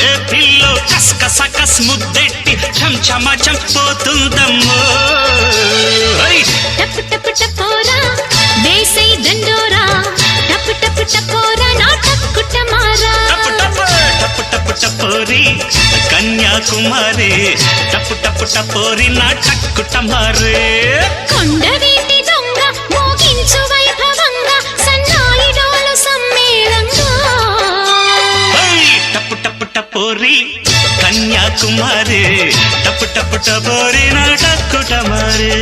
ఏప్రిల్లో కస్ ముద్దెట్టి చంచమ చంపోతుందమ్మో టప్ టప్ టపోరా దేశై దండోరా టప్ టప్ టపోరా నా టక్కుటమారా టప్ టప్ టపోరి కన్యాకుమారి టప్ టప్ టపోరి నా టక్కుటమారే కొండవీటి దొంగ మోగించు వైభవంగా సన్నాయి డోలు సమ్మేళంగా టప్ టప్ టపోరి కన్యాకుమారి టప్ టప్ టపోరి నా టక్కుటమారే